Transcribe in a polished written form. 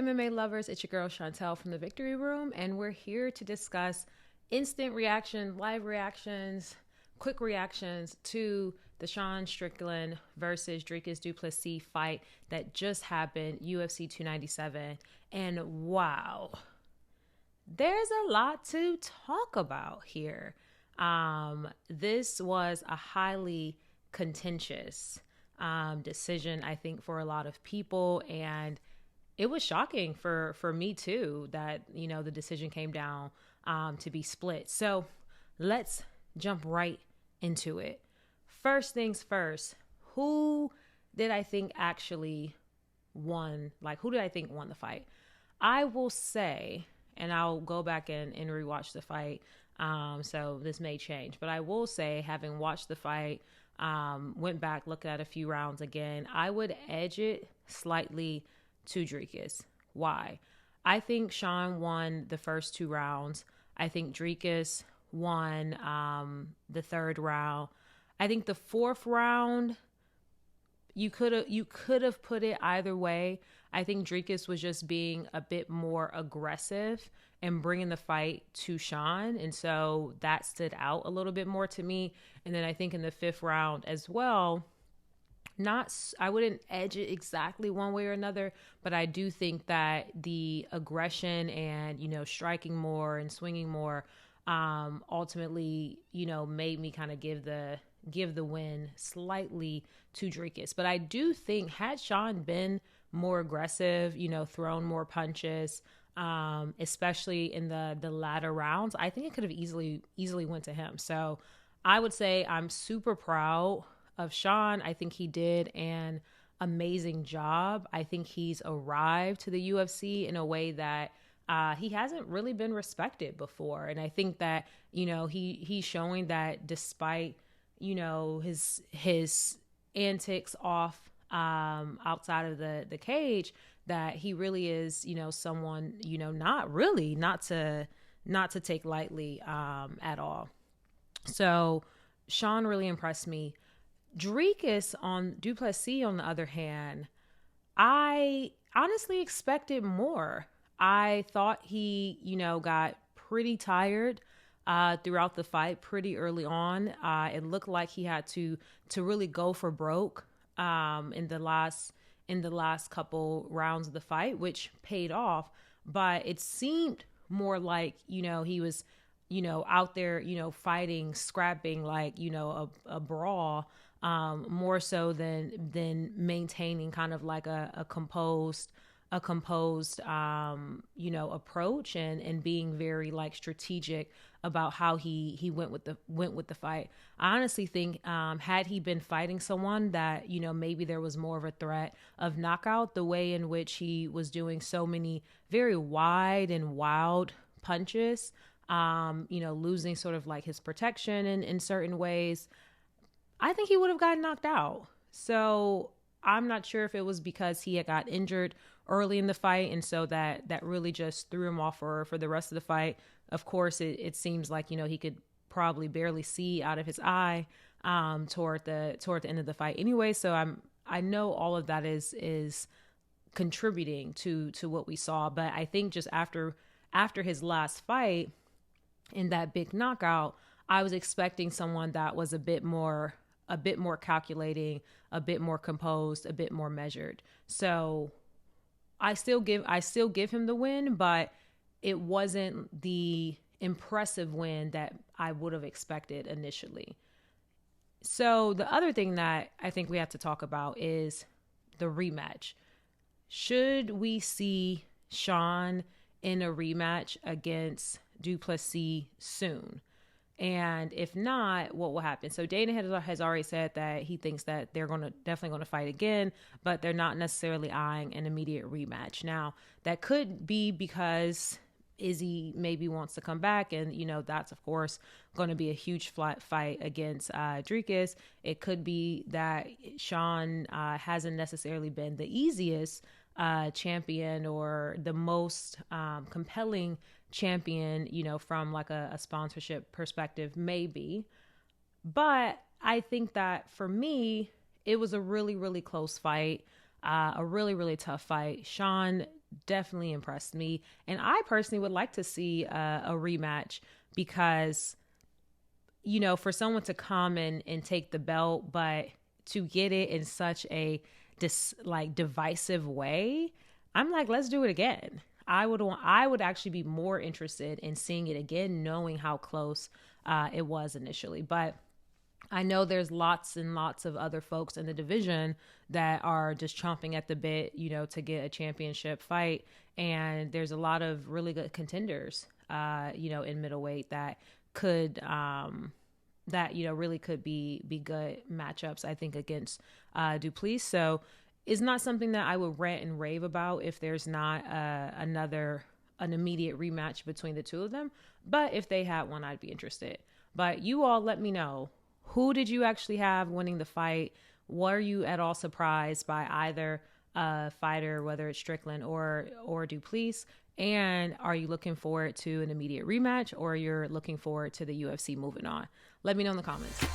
MMA lovers? It's your girl Shantell from the Victory Room, and we're here to discuss instant reaction, live reactions, quick reactions to the Sean Strickland versus Dricus du Plessis fight that just happened, UFC 297. And wow, there's a lot to talk about here. This was a highly contentious decision, I think, for a lot of people, and it was shocking for me too that the decision came down to be split. So let's jump right into it. First things first, who did I think actually won? Like, who did I think won the fight? I will say, and I'll go back and rewatch the fight, so this may change, but I will say, having watched the fight, went back, looked at a few rounds again, I would edge it slightly to Dricus. Why? I think Sean won the first two rounds. I think Dricus won the third round. I think the fourth round, you could have put it either way. I think Dricus was just being a bit more aggressive and bringing the fight to Sean, and so that stood out a little bit more to me. And then I think in the fifth round as well, I wouldn't edge it exactly one way or another, but I do think that the aggression and striking more and swinging more ultimately made me kind of give the win slightly to Dricus. But I do think, had Sean been more aggressive, thrown more punches, especially in the latter rounds, I think it could have easily went to him. So I would say I'm super proud of Sean. I think he did an amazing job. I think he's arrived to the UFC in a way that he hasn't really been respected before. And I think that, he's showing that despite, his antics off outside of the cage, that he really is, someone, not to take lightly at all. So Sean really impressed me. Dricus du Plessis, on the other hand, I honestly expected more. I thought he, got pretty tired throughout the fight pretty early on. It looked like he had to really go for broke in the last couple rounds of the fight, which paid off. But it seemed more like, he was, out there, fighting, scrapping, like, a brawl. More so than maintaining kind of like a composed approach and being very like strategic about how he went with the fight. I honestly think had he been fighting someone that maybe there was more of a threat of knockout, the way in which he was doing so many very wide and wild punches, losing sort of like his protection in certain ways, I think he would have gotten knocked out. So I'm not sure if it was because he had got injured early in the fight, and so that really just threw him off for the rest of the fight. Of course, it seems like he could probably barely see out of his eye toward the end of the fight anyway. So I know all of that is contributing to what we saw. But I think just after his last fight in that big knockout, I was expecting someone that was a bit more calculating, a bit more composed, a bit more measured. So I still give him the win, but it wasn't the impressive win that I would have expected initially. So the other thing that I think we have to talk about is the rematch. Should we see Sean in a rematch against du Plessis soon? And if not, what will happen? So Dana has already said that he thinks that they're definitely going to fight again, but they're not necessarily eyeing an immediate rematch. Now, that could be because Izzy maybe wants to come back, and that's of course going to be a huge fight against Dricus. It could be that Sean hasn't necessarily been the easiest champion or the most compelling champion, from like a sponsorship perspective, maybe. But I think that for me, it was a really, really close fight, a really, really tough fight. Sean definitely impressed me. And I personally would like to see a rematch because, you know, for someone to come and take the belt, but to get it in such a divisive way, I'm like, let's do it again. I would actually be more interested in seeing it again, knowing how close it was initially. But I know there's lots and lots of other folks in the division that are just chomping at the bit, you know, to get a championship fight. And there's a lot of really good contenders, you know, in middleweight that could, really could be good matchups, I think, against du Plessis. So it's not something that I would rant and rave about if there's not an immediate rematch between the two of them. But if they had one, I'd be interested. But you all let me know. Who did you actually have winning the fight? Were you at all surprised by either fighter, whether it's Strickland or du Plessis? And are you looking forward to an immediate rematch, or you're looking forward to the UFC moving on? Let me know in the comments.